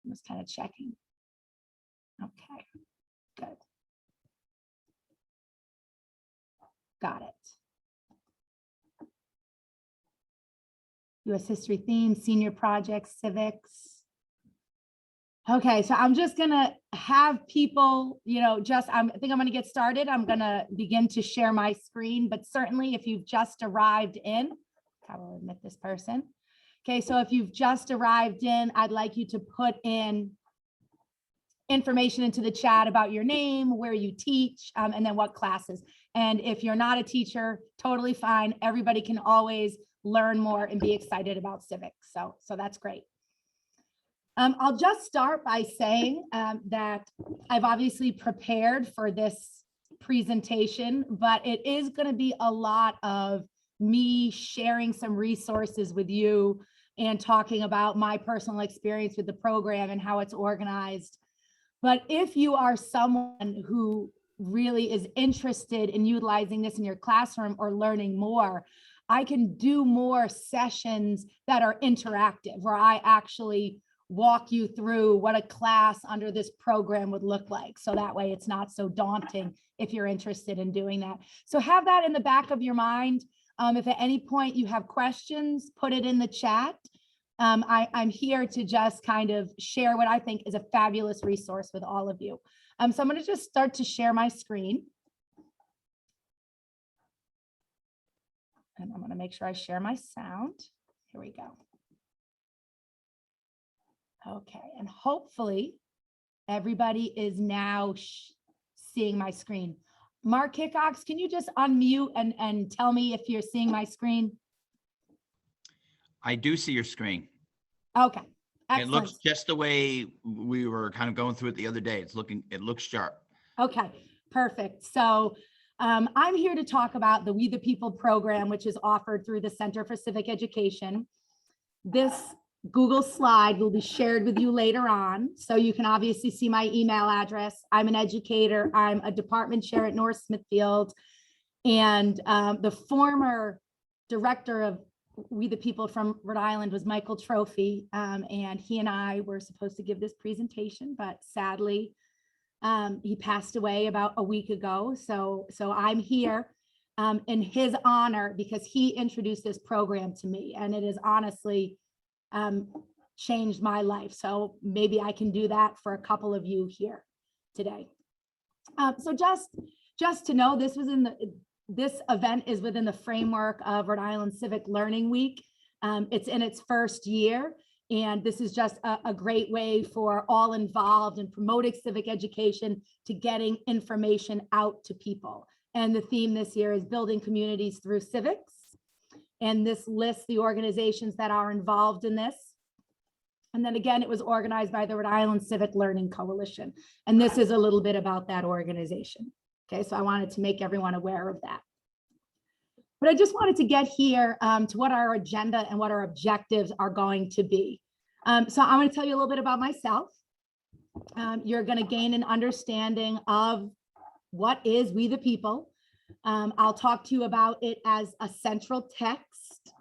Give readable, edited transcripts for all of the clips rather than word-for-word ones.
I'm just kind of checking. Okay, good. Got it. U.S. history theme, senior projects, civics. Okay, so I'm just gonna have people, I think I'm gonna get started. I'm gonna begin to share my screen, but certainly if you've just arrived in, I will admit this person. Okay, so if you've just arrived in, I'd like you to put in information into the chat about your name, where you teach, and then what classes. And if you're not a teacher, totally fine. Everybody can always learn more and be excited about civics. So that's great. I'll just start by saying that I've obviously prepared for this presentation, but it is going to be a lot of me sharing some resources with you and talking about my personal experience with the program and how it's organized. But if you are someone who really is interested in utilizing this in your classroom or learning more, I can do more sessions that are interactive, where I actually walk you through what a class under this program would look like. So that way it's not so daunting if you're interested in doing that. So have that in the back of your mind. If at any point you have questions, put it in the chat. I'm here to just kind of share what I think is a fabulous resource with all of you. So I'm going to just start to share my screen. And I'm going to make sure I share my sound. Here we go. Okay, and hopefully everybody is now seeing my screen. Mark Hickox, can you just unmute and tell me if you're seeing my screen? I do see your screen. Okay. Excellent. It looks just the way we were kind of going through it the other day. It looks sharp. Okay, perfect. So I'm here to talk about the We the People program, which is offered through the Center for Civic Education. This Google slide will be shared with you later on. So you can obviously see my email address. I'm an educator. I'm a department chair at North Smithfield. And the former director of We the People from Rhode Island was Michael Trophy. And he and I were supposed to give this presentation, but sadly, he passed away about a week ago. So I'm here in his honor because he introduced this program to me, and it has honestly changed my life. So maybe I can do that for a couple of you here today. So just to know, this event is within the framework of Rhode Island Civic Learning Week. It's in its first year, and this is just a great way for all involved in promoting civic education to getting information out to people. And the theme this year is building communities through civics. And this lists the organizations that are involved in this. And then again, it was organized by the Rhode Island Civic Learning Coalition. And this is a little bit about that organization. Okay, so I wanted to make everyone aware of that. But I just wanted to get here to what our agenda and what our objectives are going to be. So I'm going to tell you a little bit about myself. You're going to gain an understanding of what is We the People. I'll talk to you about it as a central text,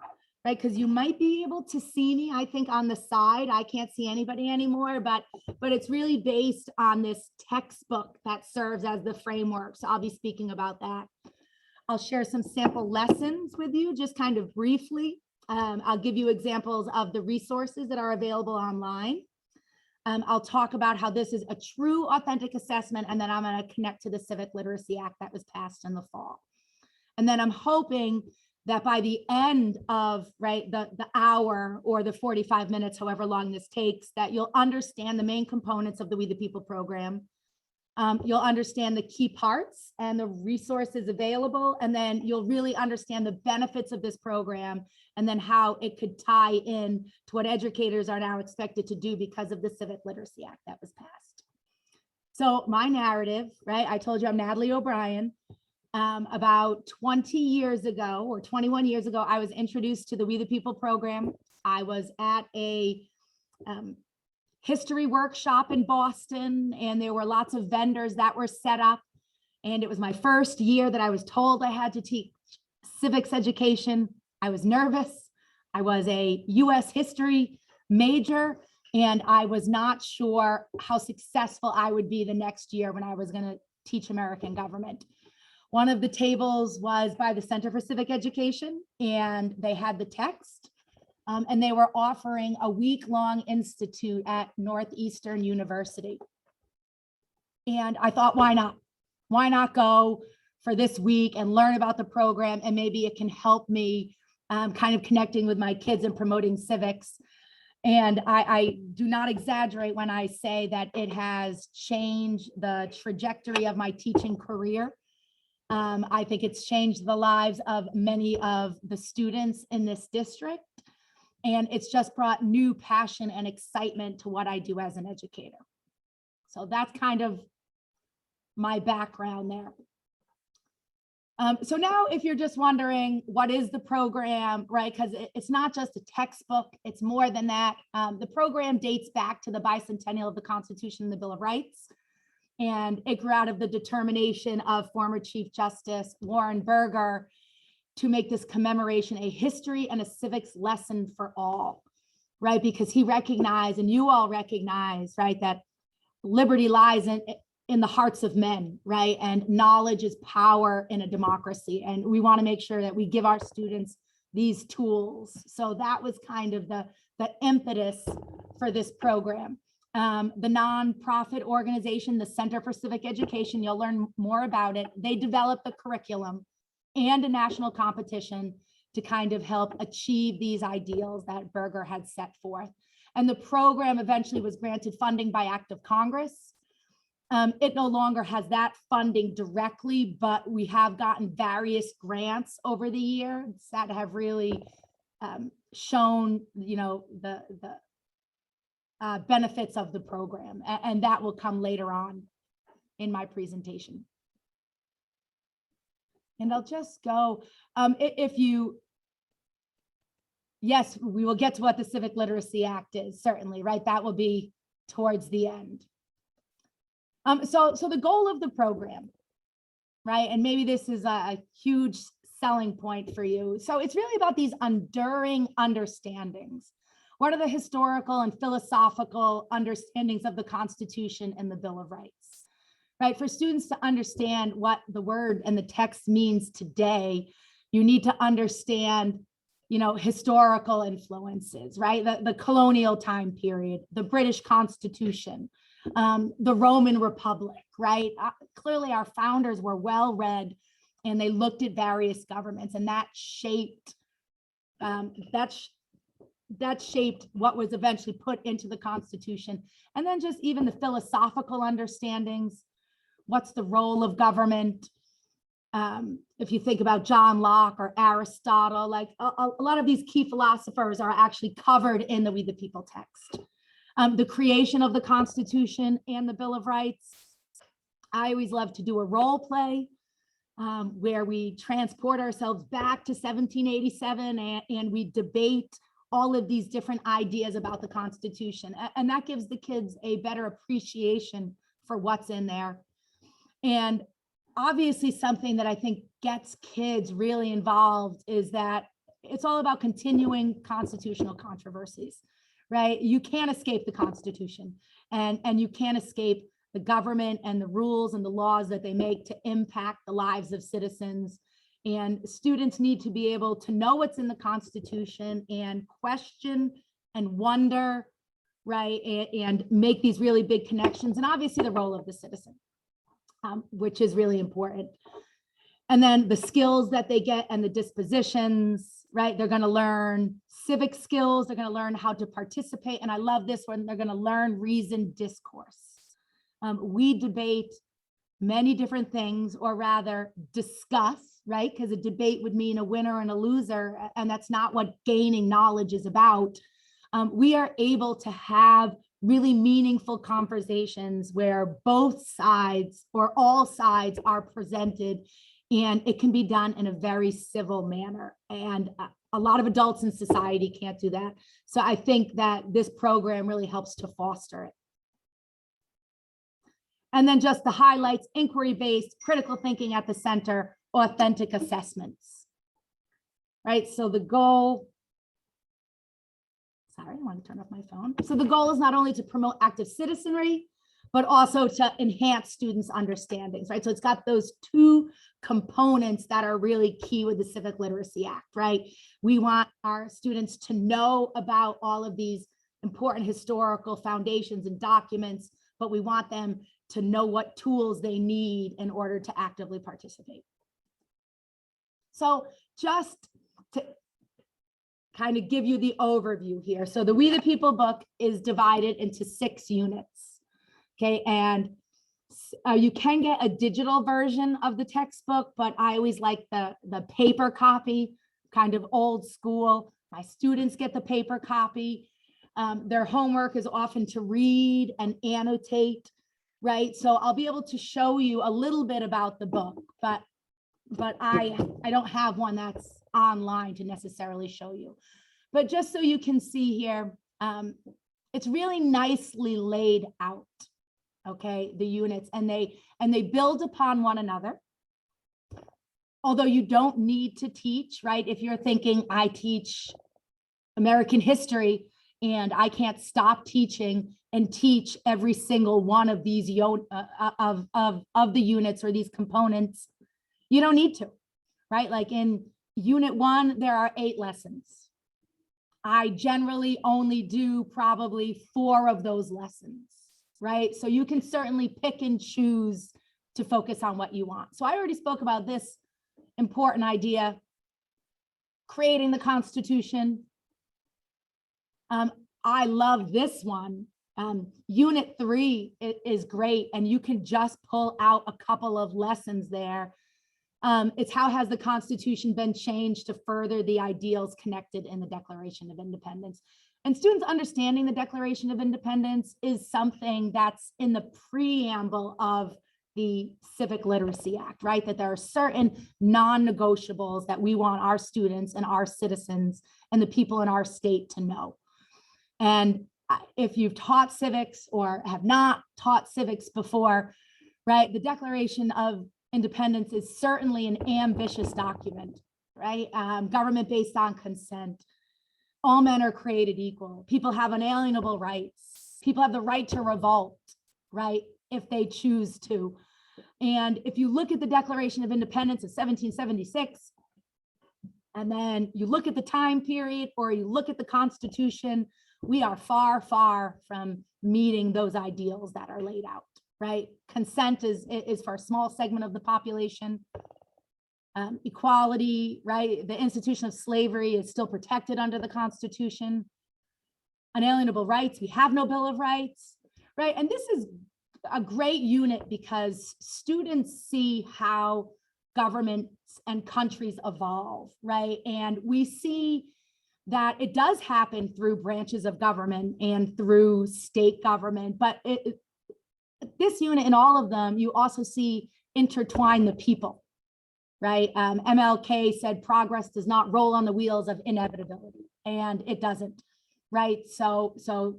right? Because you might be able to see me, I think, on the side. I can't see anybody anymore, but it's really based on this textbook that serves as the framework. So I'll be speaking about that. I'll share some sample lessons with you, just kind of briefly. I'll give you examples of the resources that are available online. I'll talk about how this is a true, authentic assessment, and then I'm going to connect to the Civic Literacy Act that was passed in the fall. And then I'm hoping that by the end of the hour or the 45 minutes, however long this takes, that you'll understand the main components of the We the People program. You'll understand the key parts and the resources available, and then you'll really understand the benefits of this program and then how it could tie in to what educators are now expected to do because of the Civic Literacy Act that was passed. So my narrative, right? I told you I'm Natalie O'Brien. About 20 years ago or 21 years ago, I was introduced to the We the People program. I was at a history workshop in Boston, and there were lots of vendors that were set up. And it was my first year that I was told I had to teach civics education. I was nervous. I was a US history major, And I was not sure how successful I would be the next year when I was going to teach American government. One of the tables was by the Center for Civic Education, and they had the text, and they were offering a week-long institute at Northeastern University. And I thought, why not? Why not go for this week and learn about the program, and maybe it can help me kind of connecting with my kids and promoting civics. And I do not exaggerate when I say that it has changed the trajectory of my teaching career. I think it's changed the lives of many of the students in this district. And it's just brought new passion and excitement to what I do as an educator. So that's kind of my background there. So now if you're just wondering, what is the program, right? Because it's not just a textbook, it's more than that. The program dates back to the bicentennial of the Constitution and the Bill of Rights. And it grew out of the determination of former Chief Justice Warren Burger to make this commemoration a history and a civics lesson for all, right? Because he recognized, and you all recognize, right, that liberty lies in the hearts of men, right? And knowledge is power in a democracy. And we want to make sure that we give our students these tools. So that was kind of the impetus for this program. The nonprofit organization, the Center for Civic Education, you'll learn more about it. They developed the curriculum and a national competition to kind of help achieve these ideals that Burger had set forth. And the program eventually was granted funding by act of Congress. It no longer has that funding directly, but we have gotten various grants over the years that have really shown, you know, the benefits of the program, and that will come later on in my presentation. And I'll just go, yes, we will get to what the Civic Literacy Act is, certainly, right? That will be towards the end. So the goal of the program, right? And maybe this is a huge selling point for you. So it's really about these enduring understandings. What are the historical and philosophical understandings of the Constitution and the Bill of Rights, right? For students to understand what the word and the text means today, you need to understand, you know, historical influences, right? The colonial time period, the British Constitution, the Roman Republic, right? Clearly our founders were well read and they looked at various governments, and that shaped what was eventually put into the Constitution. And then just even the philosophical understandings. What's the role of government? If you think about John Locke or Aristotle, like a lot of these key philosophers are actually covered in the We the People text. The creation of the Constitution and the Bill of Rights. I always love to do a role play where we transport ourselves back to 1787 and we debate all of these different ideas about the Constitution. And that gives the kids a better appreciation for what's in there. And obviously something that I think gets kids really involved is that it's all about continuing constitutional controversies, right? You can't escape the Constitution, and you can't escape the government and the rules and the laws that they make to impact the lives of citizens. And students need to be able to know what's in the Constitution and question and wonder, right? And make these really big connections. And obviously the role of the citizen, which is really important. And then the skills that they get and the dispositions, right? They're going to learn civic skills. They're going to learn how to participate. And I love this one. They're going to learn reasoned discourse. We debate many different things, or rather discuss, right? Because a debate would mean a winner and a loser, and that's not what gaining knowledge is about. We are able to have really meaningful conversations where both sides or all sides are presented, and it can be done in a very civil manner. And a lot of adults in society can't do that. So I think that this program really helps to foster it. And then just the highlights: inquiry-based, critical thinking at the center, authentic assessments, right? So the goal, sorry, I want to turn off my phone. So the goal is not only to promote active citizenry, but also to enhance students' understandings, right? So it's got those two components that are really key with the Civic Literacy Act, right? We want our students to know about all of these important historical foundations and documents, but we want them to know what tools they need in order to actively participate. So just to kind of give you the overview here. So the We the People book is divided into 6 units, okay? And you can get a digital version of the textbook, but I always like the paper copy, kind of old school. My students get the paper copy. Their homework is often to read and annotate, right? So I'll be able to show you a little bit about the book, but I don't have one that's online to necessarily show you. But just so you can see here, it's really nicely laid out, okay, the units, and they build upon one another. Although you don't need to teach, right? If you're thinking, I teach American history and I can't stop teaching and teach every single one of these of the units or these components, you don't need to, right? Like in unit 1, there are 8 lessons. I generally only do probably 4 of those lessons, right? So you can certainly pick and choose to focus on what you want. So I already spoke about this important idea, creating the Constitution. I love this one. Unit 3 is great, and you can just pull out a couple of lessons there. It's how has the Constitution been changed to further the ideals connected in the Declaration of Independence. And students understanding the Declaration of Independence is something that's in the preamble of the Civic Literacy Act, right? That there are certain non-negotiables that we want our students and our citizens and the people in our state to know. And if you've taught civics or have not taught civics before, right, the Declaration of Independence is certainly an ambitious document, right? Government based on consent. All men are created equal. People have unalienable rights. People have the right to revolt, right, if they choose to. And if you look at the Declaration of Independence of 1776, and then you look at the time period or you look at the Constitution, we are far, far from meeting those ideals that are laid out, right? Consent is for a small segment of the population. Equality, right? The institution of slavery is still protected under the Constitution. Unalienable rights, we have no Bill of Rights, right? And this is a great unit because students see how governments and countries evolve, right? And we see that it does happen through branches of government and through state government, but this unit and all of them, you also see intertwine the people, right? MLK said progress does not roll on the wheels of inevitability, and it doesn't, right? So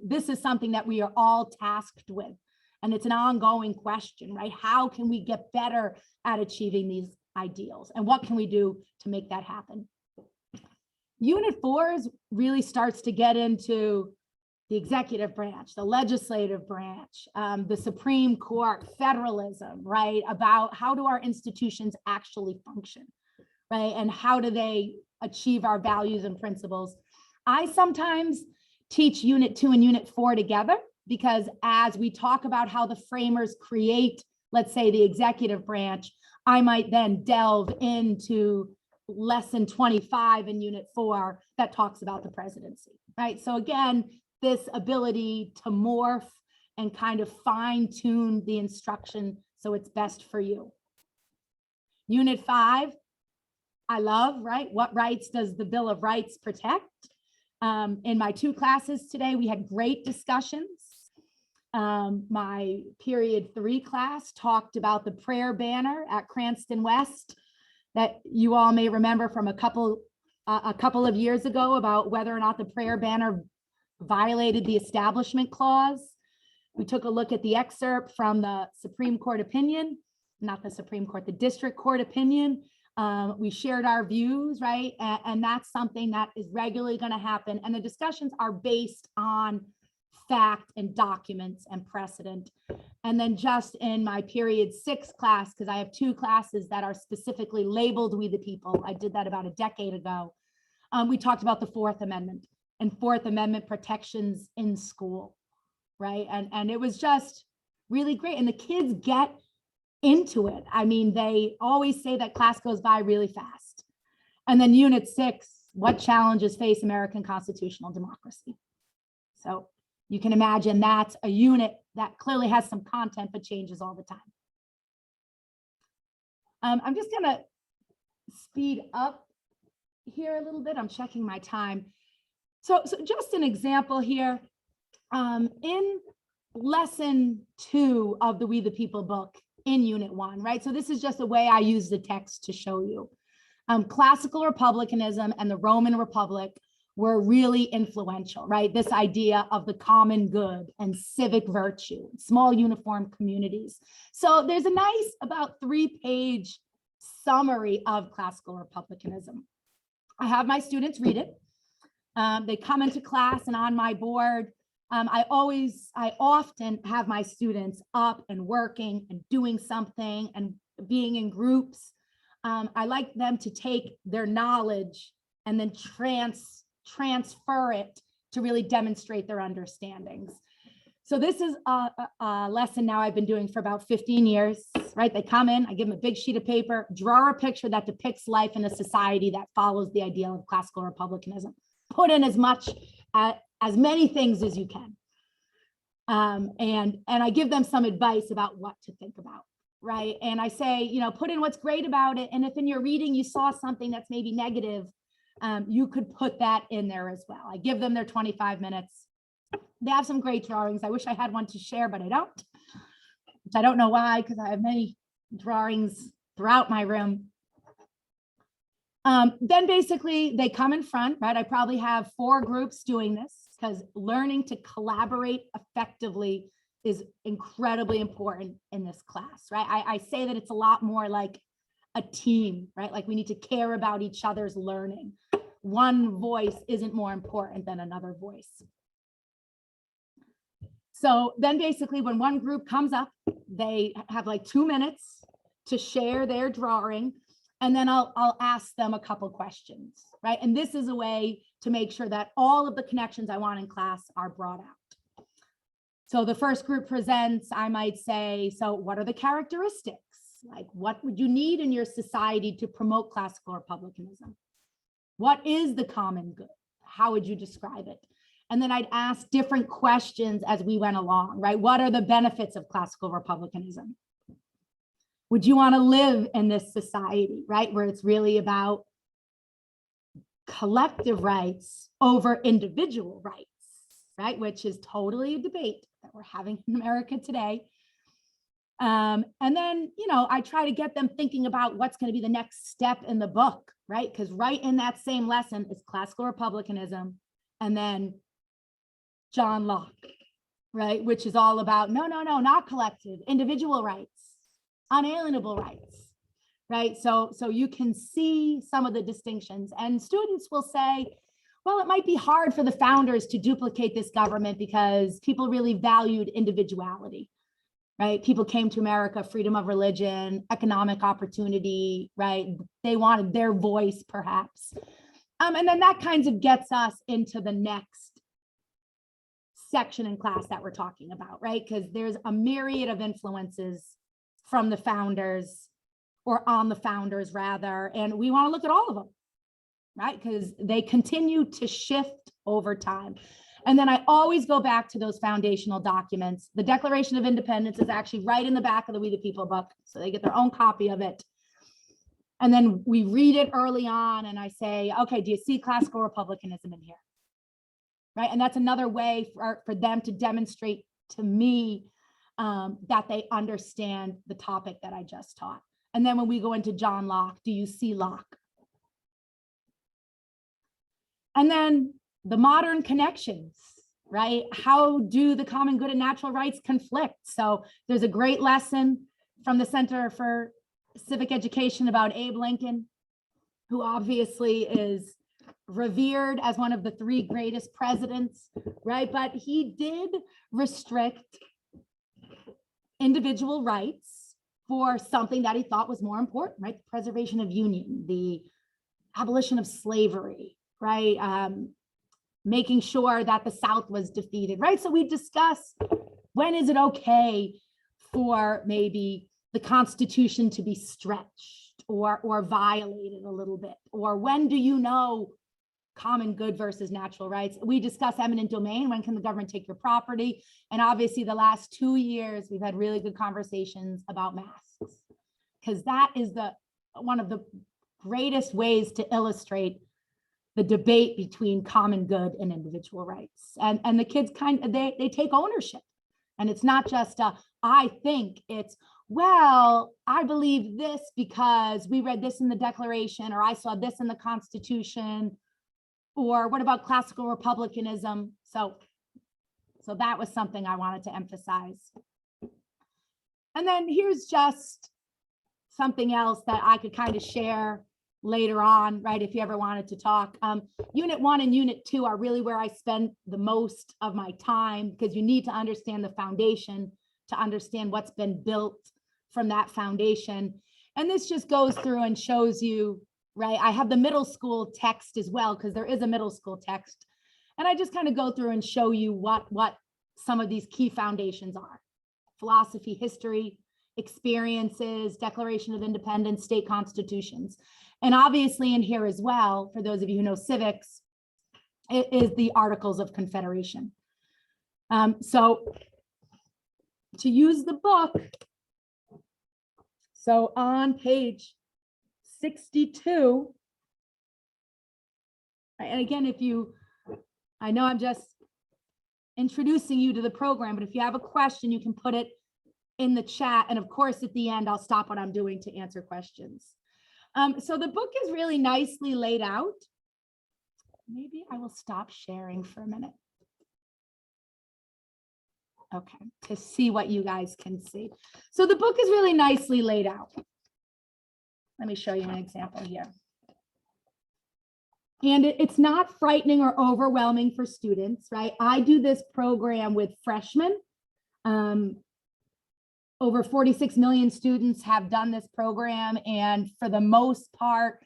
this is something that we are all tasked with, and it's an ongoing question, right? How can we get better at achieving these ideals, and what can we do to make that happen? Unit 4 really starts to get into the executive branch, the legislative branch, the Supreme Court, federalism, right? About how do our institutions actually function, right? And how do they achieve our values and principles? I sometimes teach Unit 2 and Unit 4 together because as we talk about how the framers create, let's say, the executive branch, I might then delve into lesson 25 in Unit 4 that talks about the presidency, right? So again, this ability to morph and kind of fine tune the instruction so it's best for you. Unit 5, I love, right? What rights does the Bill of Rights protect? In my 2 classes today, we had great discussions. My period 3 class talked about the prayer banner at Cranston West that you all may remember from a couple of years ago about whether or not the prayer banner violated the Establishment Clause. We took a look at the excerpt from the Supreme Court opinion, not the Supreme Court, the District Court opinion We shared our views, right? And that's something that is regularly going to happen. And the discussions are based on fact and documents and precedent. And then just in my period 6 class, because I have 2 classes that are specifically labeled We the People. I did that about a decade ago. We talked about the 4th Amendment and 4th Amendment protections in school, right? And it was just really great. And the kids get into it. I mean, they always say that class goes by really fast. And then Unit 6, what challenges face American constitutional democracy? So you can imagine that's a unit that clearly has some content, but changes all the time. I'm just going to speed up here a little bit. I'm checking my time. So just an example here. In lesson 2 of the We the People book in Unit 1, right? So this is just the way I use the text to show you. Classical republicanism and the Roman Republic were really influential, right? This idea of the common good and civic virtue, small uniform communities. So there's a nice about 3-page summary of classical republicanism. I have my students read it. They come into class and on my board, I often have my students up and working and doing something and being in groups. I like them to take their knowledge and then transfer it to really demonstrate their understandings. So this is a lesson now I've been doing for about 15 years, right? They come in, I give them a big sheet of paper, draw a picture that depicts life in a society that follows the ideal of classical republicanism. Put in as many things as you can. And I give them some advice about what to think about, right? And I say, put in what's great about it. And if in your reading you saw something that's maybe negative, you could put that in there as well. I give them their 25 minutes. They have some great drawings. I wish I had one to share, but I don't. Which I don't know why, because I have many drawings throughout my room. Then basically they come in front, right? I probably have 4 groups doing this because learning to collaborate effectively is incredibly important in this class, right? I say that it's a lot more like a team, right? Like we need to care about each other's learning. One voice isn't more important than another voice. So then basically when one group comes up, they have like 2 minutes to share their drawing. And then I'll ask them a couple questions, right? And this is a way to make sure that all of the connections I want in class are brought out. So the first group presents, I might say, so what are the characteristics? Like what would you need in your society to promote classical republicanism? What is the common good? How would you describe it? And then I'd ask different questions as we went along, right? What are the benefits of classical republicanism? Would you want to live in this society, right? Where it's really about collective rights over individual rights, right? Which is totally a debate that we're having in America today. And then, I try to get them thinking about what's going to be the next step in the book, right? Because right in that same lesson is classical republicanism and then John Locke, right? Which is all about, no, not collective, individual rights, unalienable rights, right? So you can see some of the distinctions and students will say, well, it might be hard for the founders to duplicate this government because people really valued individuality, right? People came to America, freedom of religion, economic opportunity, right? They wanted their voice perhaps. And then that kind of gets us into the next section in class that we're talking about, right? Because there's a myriad of influences from the founders or on the founders rather. And we want to look at all of them, right? Because they continue to shift over time. And then I always go back to those foundational documents. The Declaration of Independence is actually right in the back of the We the People book. So they get their own copy of it. And then we read it early on and I say, okay, do you see classical republicanism in here? Right. And that's another way for them to demonstrate to me that they understand the topic that I just taught. And then when we go into John Locke, do you see Locke? And then the modern connections, right? How do the common good and natural rights conflict? So there's a great lesson from the Center for civic education about Abe Lincoln, who obviously is revered as one of the three greatest presidents, right? But he did restrict individual rights for something that he thought was more important, right? The preservation of union, the abolition of slavery, right? Making sure that the South was defeated, right? So we discuss, when is it okay for maybe the Constitution to be stretched or violated a little bit? Or when do you know common good versus natural rights? We discuss eminent domain. When can the government take your property? And obviously the last 2 years, we've had really good conversations about masks, because that is one of the greatest ways to illustrate the debate between common good and individual rights. And the kids they take ownership. And it's not just I think, it's, well, I believe this because we read this in the Declaration, or I saw this in the Constitution, or what about classical republicanism? So that was something I wanted to emphasize. And then here's just something else that I could kind of share later on, right? If you ever wanted to talk. Unit 1 and Unit 2 are really where I spend the most of my time, because you need to understand the foundation to understand what's been built from that foundation. And this just goes through and shows you, right? I have the middle school text as well, because there is a middle school text. And I just kind of go through and show you what some of these key foundations are: philosophy, history, experiences, Declaration of Independence, state constitutions. And obviously in here as well, for those of you who know civics, it is the Articles of Confederation. So to use the book, so on page 62, and again, I know I'm just introducing you to the program, but if you have a question, you can put it in the chat. And of course, at the end, I'll stop what I'm doing to answer questions. So the book is really nicely laid out. Maybe I will stop sharing for a minute. Okay, to see what you guys can see. So the book is really nicely laid out. Let me show you an example here. And it's not frightening or overwhelming for students, right? I do this program with freshmen. Over 46 million students have done this program, and for the most part,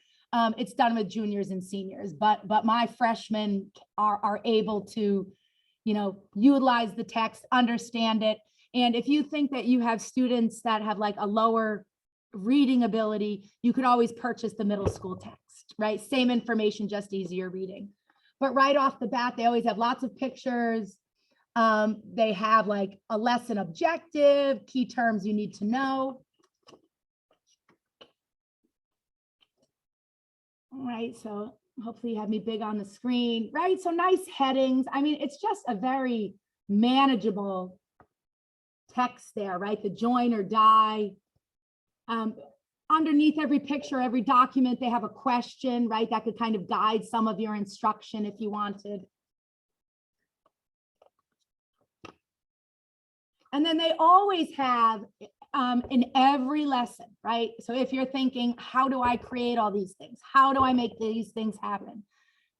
it's done with juniors and seniors. But my freshmen are able to, utilize the text, understand it. And if you think that you have students that have like a lower reading ability, you could always purchase the middle school text, right? Same information, just easier reading. But right off the bat, they always have lots of pictures. They have like a lesson objective, key terms you need to know. All right, so hopefully you have me big on the screen, right? So nice headings. I mean, it's just a very manageable text there, right? The join or die. Underneath every picture, every document, they have a question, right? That could kind of guide some of your instruction if you wanted. And then they always have in every lesson, right? So if you're thinking, how do I create all these things? How do I make these things happen?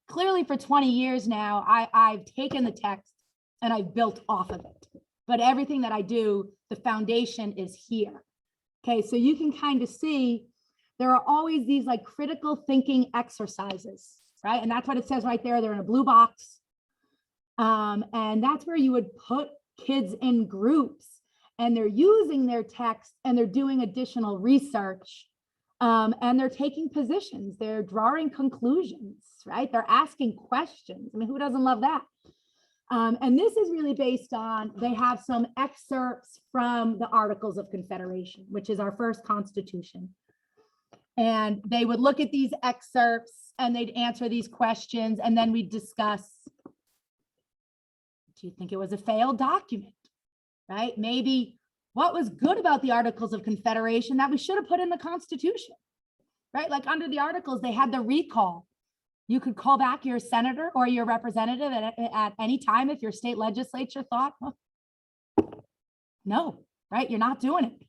Clearly for 20 years now, I've taken the text and I've built off of it. But everything that I do, the foundation is here. Okay, so you can kind of see there are always these like critical thinking exercises, right? And that's what it says right there. They're in a blue box. And that's where you would put kids in groups, and they're using their text and they're doing additional research, and they're taking positions, they're drawing conclusions, right? They're asking questions. I mean, who doesn't love that? And this is really based on, they have some excerpts from the Articles of Confederation, which is our first constitution. And they would look at these excerpts and they'd answer these questions, and then we'd discuss, do you think it was a failed document, right? Maybe what was good about the Articles of Confederation that we should have put in the Constitution, right? Like under the Articles, they had the recall. You could call back your senator or your representative at any time if your state legislature thought, well, no, right? You're not doing it.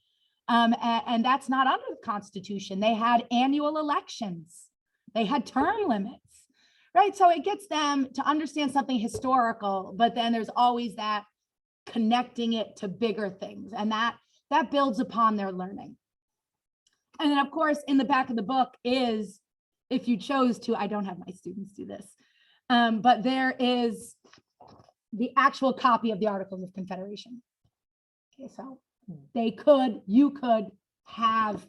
And that's not under the Constitution. They had annual elections. They had term limits, right? So it gets them to understand something historical, but then there's always that connecting it to bigger things, and that builds upon their learning. And then, of course, in the back of the book is, if you chose to, I don't have my students do this, but there is the actual copy of the Articles of Confederation. Okay, so you could have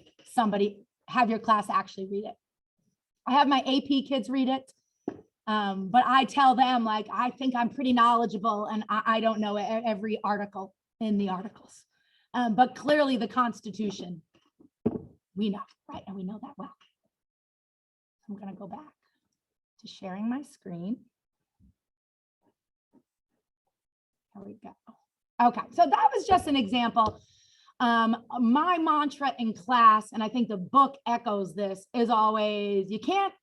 your class actually read it. I have my AP kids read it, but I tell them, like, I think I'm pretty knowledgeable and I don't know every article in the articles. But clearly the Constitution, we know, right? And we know that well. I'm going to go back to sharing my screen. Here we go. Okay, so that was just an example. My mantra in class, and I think the book echoes this, is always, you can't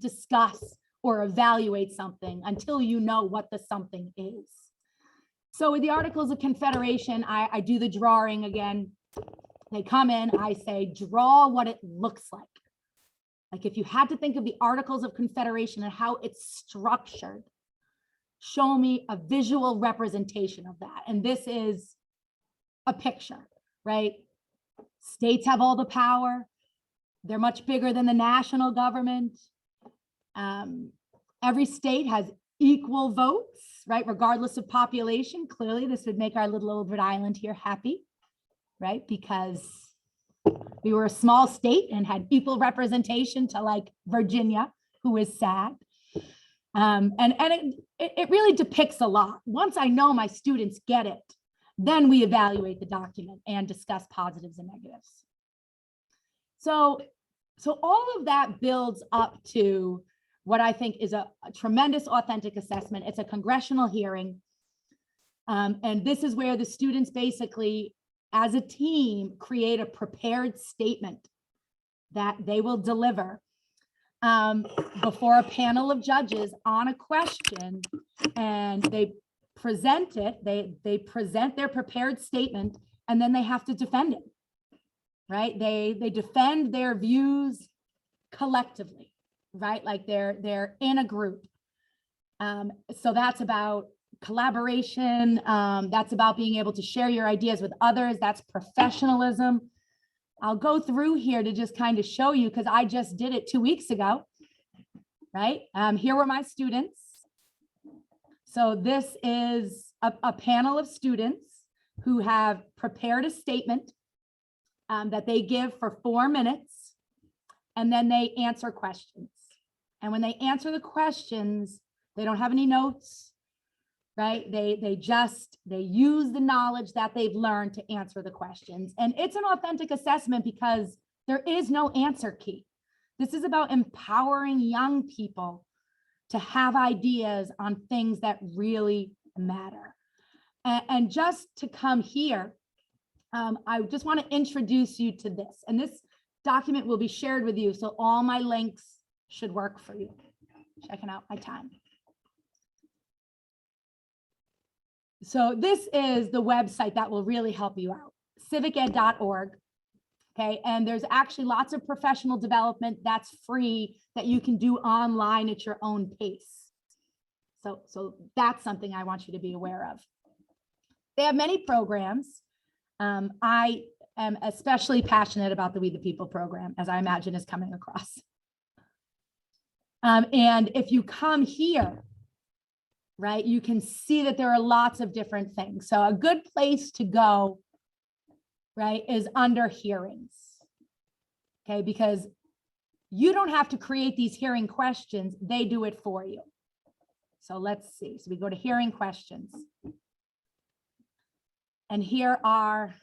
discuss or evaluate something until you know what the something is. So with the Articles of Confederation, I do the drawing again. They come in, I say, draw what it looks like. Like, if you had to think of the Articles of Confederation and how it's structured, show me a visual representation of that. And this is a picture, right? States have all the power. They're much bigger than the national government. Every state has equal votes, right? Regardless of population. Clearly, this would make our little old Rhode Island here happy, right? Because we were a small state and had equal representation to, like, Virginia, who is sad. And it really depicts a lot. Once I know my students get it, then we evaluate the document and discuss positives and negatives. So all of that builds up to what I think is a tremendous authentic assessment. It's a congressional hearing. And this is where the students basically, as a team, create a prepared statement that they will deliver before a panel of judges on a question, and they present it. They present their prepared statement, and then they have to defend it, right? They defend their views collectively, right? Like they're in a group. So that's about collaboration. That's about being able to share your ideas with others. That's professionalism. I'll go through here to just kind of show you, because I just did it 2 weeks ago, right? Here were my students. So this is a panel of students who have prepared a statement that they give for 4 minutes, and then they answer questions. And when they answer the questions, they don't have any notes, right? They use the knowledge that they've learned to answer the questions. And it's an authentic assessment because there is no answer key. This is about empowering young people to have ideas on things that really matter. And just to come here, I just want to introduce you to this. And this document will be shared with you, so all my links should work for you. Checking out my time. So this is the website that will really help you out, CivicEdorg. Okay, and there's actually lots of professional development that's free that you can do online at your own pace. So that's something I want you to be aware of. They have many programs. I am especially passionate about the We the People program, as I imagine is coming across. And if you come here, right, you can see that there are lots of different things. So a good place to go, right, is under hearings. Okay, because you don't have to create these hearing questions, they do it for you. So let's see. So we go to hearing questions. And here are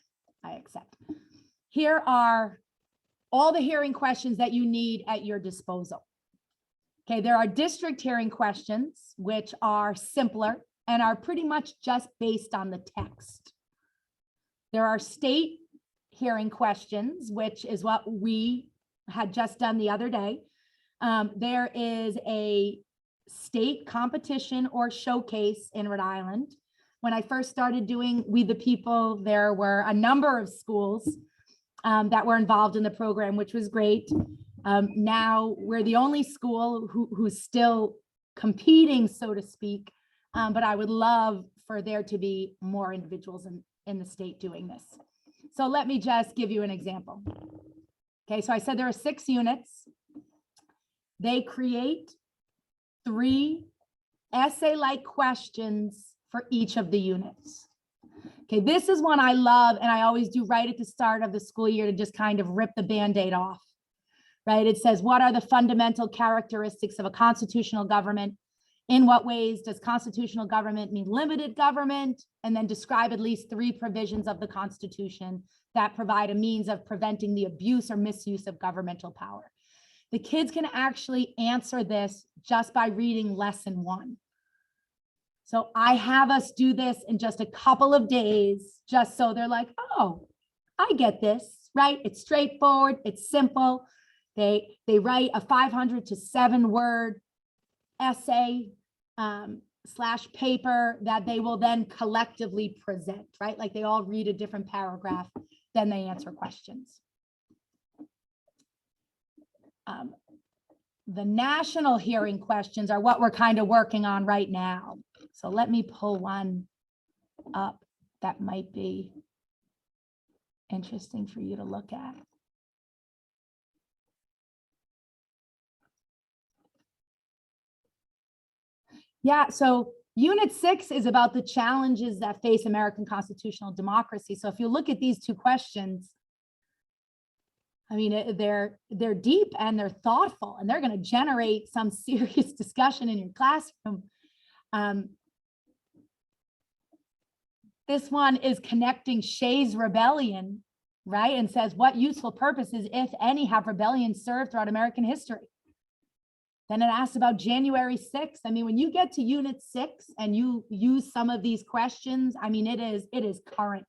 all the hearing questions that you need at your disposal. Okay, there are district hearing questions, which are simpler and are pretty much just based on the text. There are state hearing questions, which is what we had just done the other day. There is a state competition or showcase in Rhode Island. When I first started doing We the People, there were a number of schools that were involved in the program, which was great. Now we're the only school who's still competing, so to speak, but I would love for there to be more individuals in the state doing this. So let me just give you an example. Okay, so I said there are 6 units. They create 3 essay-like questions for each of the units. Okay, this is one I love, and I always do right at the start of the school year to just kind of rip the Band-Aid off, right? It says, what are the fundamental characteristics of a constitutional government? In what ways does constitutional government mean limited government? And then describe at least 3 provisions of the Constitution that provide a means of preventing the abuse or misuse of governmental power. The kids can actually answer this just by reading lesson 1. So I have us do this in just a couple of days, just so they're like, oh, I get this, right? It's straightforward, it's simple. They write a 500 to 7 word essay / paper that they will then collectively present, right? Like they all read a different paragraph, then they answer questions. The national hearing questions are what we're kind of working on right now. So let me pull one up that might be interesting for you to look at. Yeah, so Unit 6 is about the challenges that face American constitutional democracy. So if you look at these 2 questions, I mean, they're deep and they're thoughtful, and they're going to generate some serious discussion in your classroom. This one is connecting Shays' rebellion, right? And says, what useful purposes, if any, have rebellions served throughout American history? Then it asks about January 6th. I mean, when you get to Unit 6 and you use some of these questions, I mean, it is current.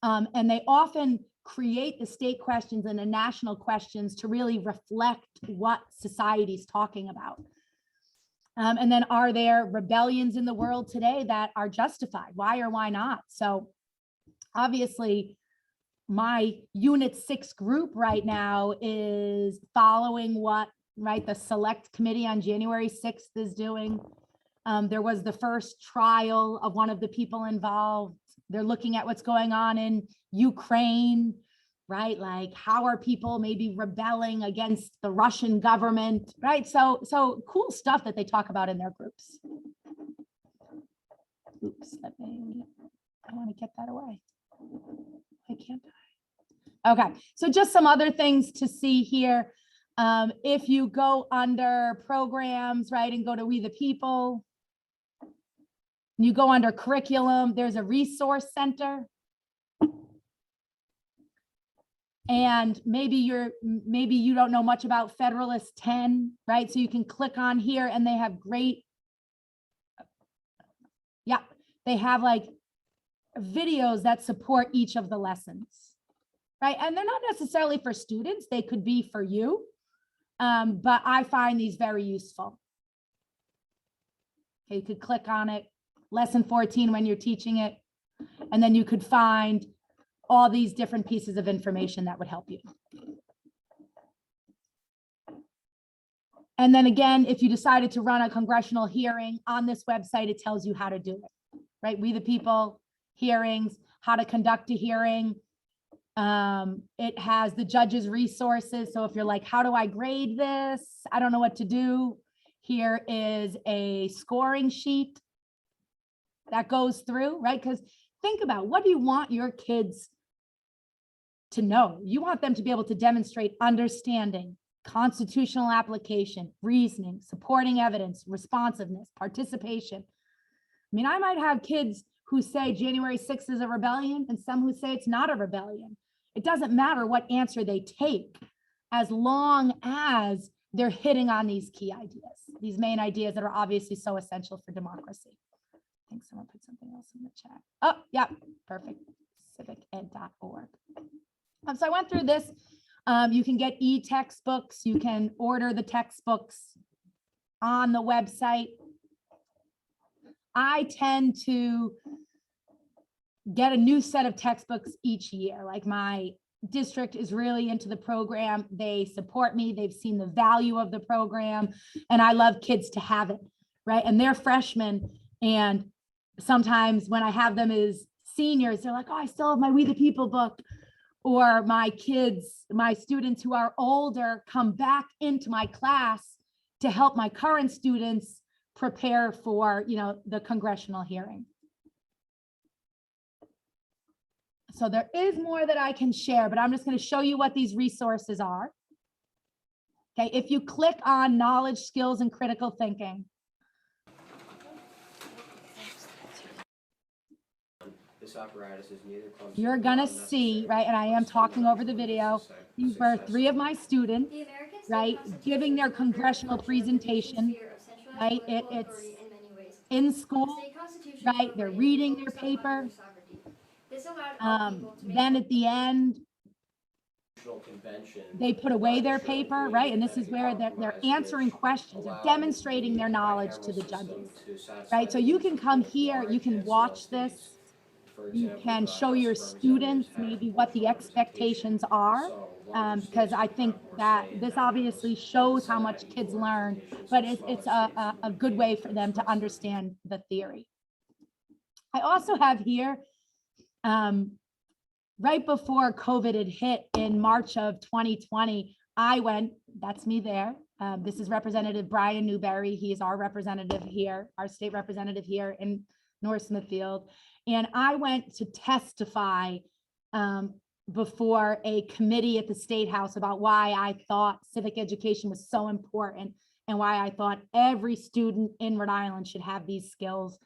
And they often create the state questions and the national questions to really reflect what society's talking about. And then, are there rebellions in the world today that are justified? Why or why not? So obviously, my Unit 6 group right now is following what, right, the Select Committee on January 6th is doing. There was the first trial of one of the people involved. They're looking at what's going on in Ukraine, right? Like, how are people maybe rebelling against the Russian government, right? So cool stuff that they talk about in their groups. Oops, I want to get that away. Why can't I? Okay, so just some other things to see here. If you go under programs, right, and go to We the People, you go under curriculum, there's a resource center. And maybe you don't know much about Federalist 10, right? So you can click on here and they have great, yeah, they have like videos that support each of the lessons, right? And they're not necessarily for students, they could be for you. But I find these very useful. Okay, you could click on it, lesson 14 when you're teaching it, and then you could find all these different pieces of information that would help you. And then again, if you decided to run a congressional hearing on this website, it tells you how to do it, right? We the People, hearings, how to conduct a hearing. It has the judge's resources. So if you're like, how do I grade this? I don't know what to do. Here is a scoring sheet that goes through, right? Because think about, what do you want your kids to know? You want them to be able to demonstrate understanding, constitutional application, reasoning, supporting evidence, responsiveness, participation. I mean, I might have kids who say January 6th is a rebellion and some who say it's not a rebellion. It doesn't matter what answer they take, as long as they're hitting on these key ideas, these main ideas that are obviously so essential for democracy. I think someone put something else in the chat. Oh, yeah, perfect. CivicEdorg. So I went through this. You can get e-textbooks. You can order the textbooks on the website. I tend to get a new set of textbooks each year. Like my district is really into the program. They support me. They've seen the value of the program, and I love kids to have it, right? And they're freshmen, and sometimes when I have them as seniors, they're like, oh, I still have my We the People book. Or my kids, my students who are older come back into my class to help my current students prepare for, the congressional hearing. So there is more that I can share, but I'm just going to show you what these resources are. Okay, if you click on knowledge, skills, and critical thinking. This apparatus is neither clumsy You're nor gonna unnecessary, see, right, and I am but talking over the fundamentally video. These were 3 of my students, The American state right, constitution giving their is a federal congressional country with a distinct presentation, sphere of centralized right? political It's authority in many ways. in The school, state constitution right? was They're written reading to their focus on paper. popular sovereignty. This allowed all people to make Then at the end, convention. they put away their paper, right? And this is where they're answering questions, they're demonstrating their knowledge to the judges, right? So you can come here, you can watch this. You can show your students maybe what the expectations are, because I think that this obviously shows how much kids learn, but it's a good way for them to understand the theory. I also have here, right before COVID had hit in March of 2020, I went, that's me there. This is Representative Brian Newberry. He is our representative here, our state representative here in North Smithfield. And I went to testify before a committee at the State House about why I thought civic education was so important and why I thought every student in Rhode Island should have these skills.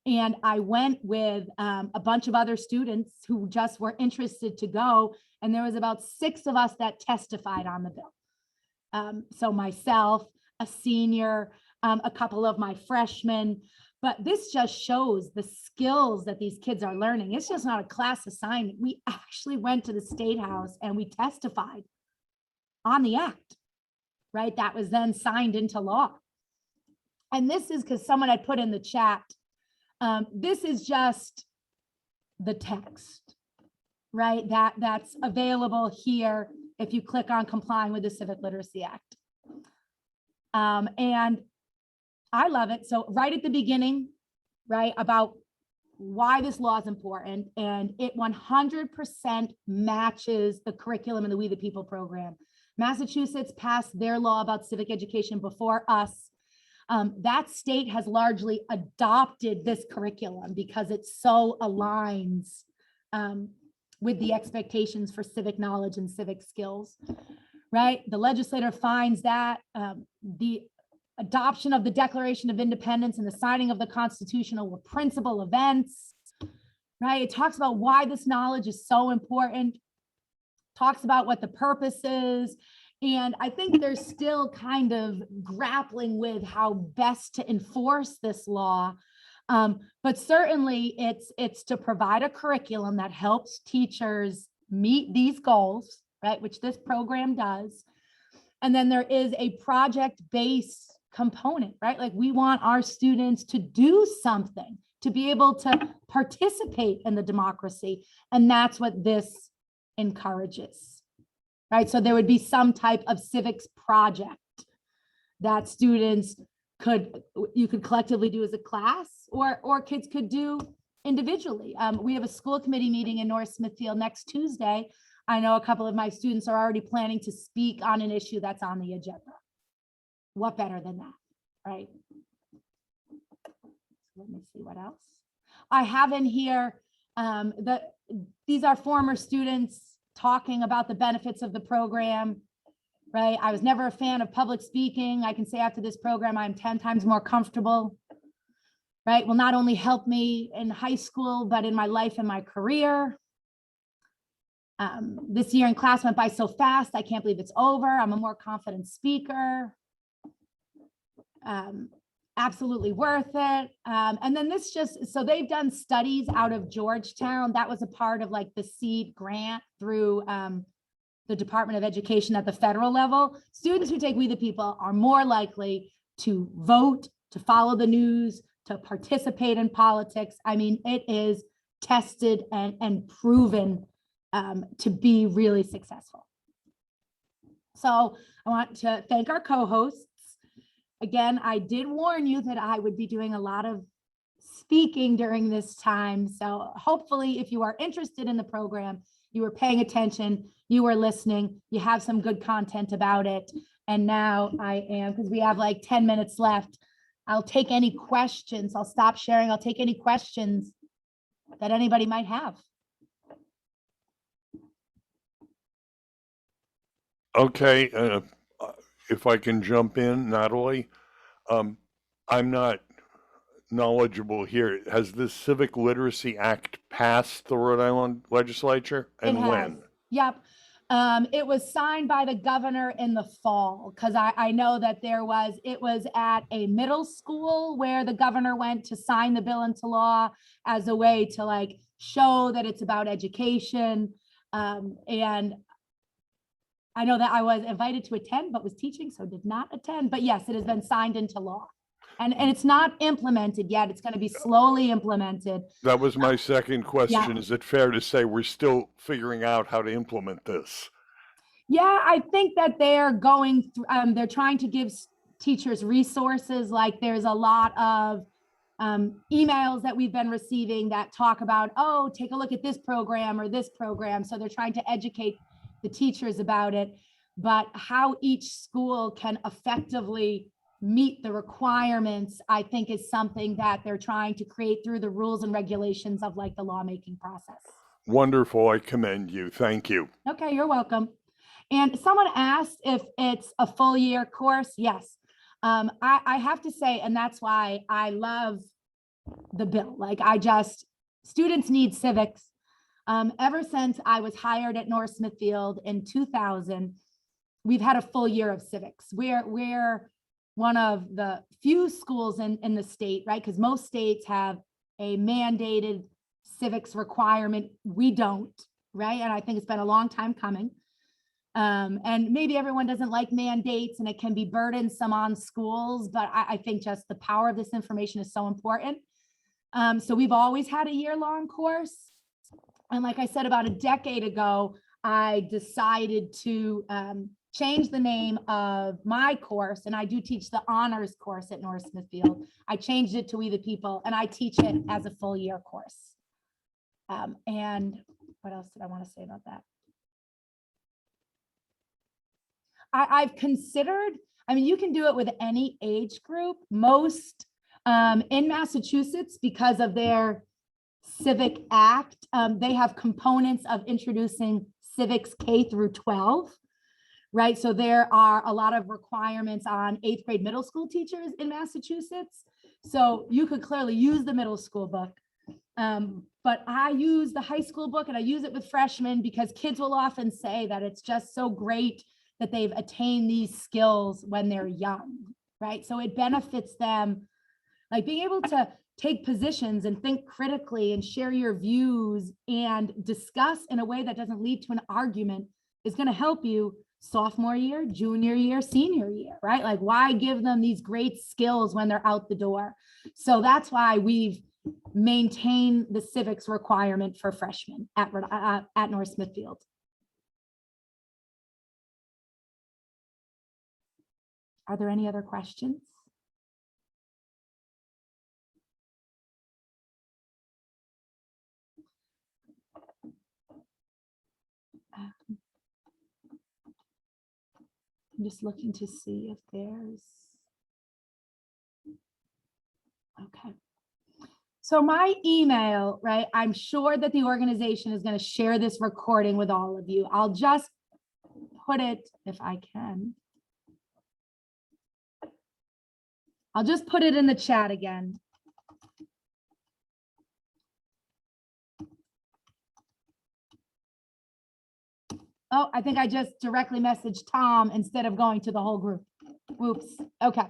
And I went with a bunch of other students who just were interested to go. And there was about 6 of us that testified on the bill. So myself, a senior, a couple of my freshmen. But this just shows the skills that these kids are learning. It's just not a class assignment. We actually went to the State House and we testified on the act, right? That was then signed into law. And this is because someone had put in the chat, this is just the text, right? That's available here if you click on complying with the Civic Literacy Act. And I love it. So right at the beginning, right, about why this law is important, and it 100% matches the curriculum in the We the People program. Massachusetts passed their law about civic education before us. That state has largely adopted this curriculum because it so aligns with the expectations for civic knowledge and civic skills, right? The legislator finds that the adoption of the Declaration of Independence and the signing of the Constitution were principal events, right? It talks about why this knowledge is so important, talks about what the purpose is. And I think they're still kind of grappling with how best to enforce this law. But certainly it's to provide a curriculum that helps teachers meet these goals, right? Which this program does. And then there is a project-based component, right? Like we want our students to do something, to be able to participate in the democracy. And that's what this encourages, right? So there would be some type of civics project that students you could collectively do as a class, or kids could do individually. We have a school committee meeting in North Smithfield next Tuesday. I know a couple of my students are already planning to speak on an issue that's on the agenda. What better than that, right? Let me see what else. I have in here, these are former students talking about the benefits of the program, right? I was never a fan of public speaking. I can say after this program, I'm 10 times more comfortable, right? Will not only help me in high school, but in my life and my career. This year in class went by so fast. I can't believe it's over. I'm a more confident speaker. Absolutely worth it. And then this so they've done studies out of Georgetown. That was a part of like the SEED grant through the Department of Education at the federal level. Students who take We the People are more likely to vote, to follow the news, to participate in politics. I mean, it is tested and proven to be really successful. So I want to thank our co-hosts. Again, I did warn you that I would be doing a lot of speaking during this time. So hopefully if you are interested in the program, you were paying attention, you were listening, you have some good content about it. And now I am, because we have like 10 minutes left, I'll take any questions. I'll stop sharing. I'll take any questions that anybody might have. Okay, if I can jump in, Natalie, I'm not knowledgeable here. Has this Civic Literacy Act passed the Rhode Island legislature, and It has. when? Yep. It was signed by the governor in the fall, because I know that it was at a middle school where the governor went to sign the bill into law as a way to like show that it's about education. And I know that I was invited to attend, but was teaching, so did not attend. But yes, it has been signed into law. And it's not implemented yet. It's going to be slowly implemented. That was my second question. Is it fair to say we're still figuring out how to implement this? Yeah, I think that they're going through, they're trying to give teachers resources. Like there's a lot of emails that we've been receiving that talk about, oh, take a look at this program or this program. So they're trying to educate the teachers about it, but how each school can effectively meet the requirements, I think, is something that they're trying to create through the rules and regulations of like the lawmaking process. Wonderful. I commend you. Thank you. Okay, you're welcome. And someone asked if it's a full year course. Yes. I have to say, and that's why I love the bill. Like students need civics. Ever since I was hired at North Smithfield in 2000, we've had a full year of civics. We're one of the few schools in the state, right? Because most states have a mandated civics requirement. We don't, right? And I think it's been a long time coming. And maybe everyone doesn't like mandates and it can be burdensome on schools, but I think just the power of this information is so important. So we've always had a year-long course. And like I said, about a decade ago, I decided to change the name of my course, and I do teach the honors course at North Smithfield. I changed it to We the People, and I teach it as a full year course. And what else did I want to say about that? I've considered, I mean, you can do it with any age group. Most in Massachusetts, because of their Civic Act, they have components of introducing civics K through 12. Right. So there are a lot of requirements on 8th grade middle school teachers in Massachusetts. So you could clearly use the middle school book. But I use the high school book, and I use it with freshmen because kids will often say that it's just so great that they've attained these skills when they're young. Right. So it benefits them, like being able to take positions and think critically and share your views and discuss in a way that doesn't lead to an argument is going to help you sophomore year, junior year, senior year, right? Like why give them these great skills when they're out the door? So that's why we've maintained the civics requirement for freshmen at North Smithfield. Are there any other questions? I'm just looking to see if there's, okay. So my email, right? I'm sure that the organization is going to share this recording with all of you. I'll just put it, if I can. I'll just put it in the chat again. Oh, I think I just directly messaged Tom instead of going to the whole group. Oops. Okay.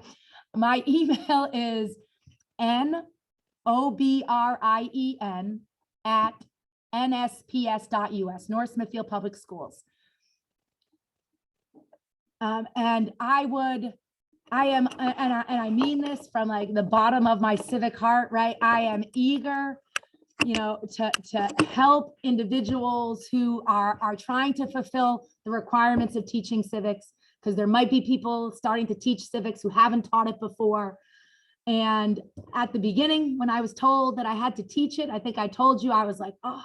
My email is nobrien@nsps.us, North Smithfield Public Schools. And I mean this from like the bottom of my civic heart, right? I am eager you know, to help individuals who are trying to fulfill the requirements of teaching civics, because there might be people starting to teach civics who haven't taught it before. And at the beginning, when I was told that I had to teach it, I think I told you, I was like, oh,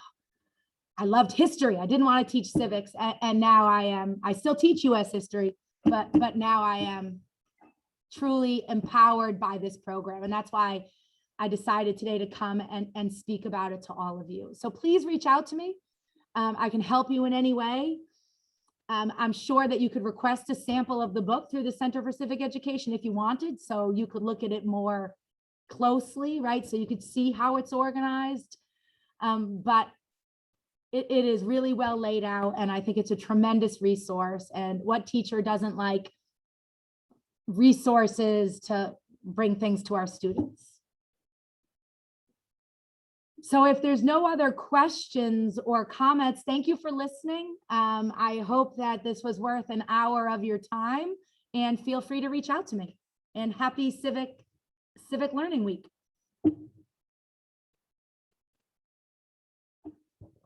I loved history. I didn't want to teach civics. And now I still teach US history, but now I am truly empowered by this program. And that's why I decided today to come and speak about it to all of you. So please reach out to me. I can help you in any way. I'm sure that you could request a sample of the book through the Center for Civic Education if you wanted, so you could look at it more closely, right? So you could see how it's organized. But it is really well laid out, and I think it's a tremendous resource. And what teacher doesn't like resources to bring things to our students? So if there's no other questions or comments, thank you for listening. I hope that this was worth an hour of your time, and feel free to reach out to me. And happy Civic Learning Week.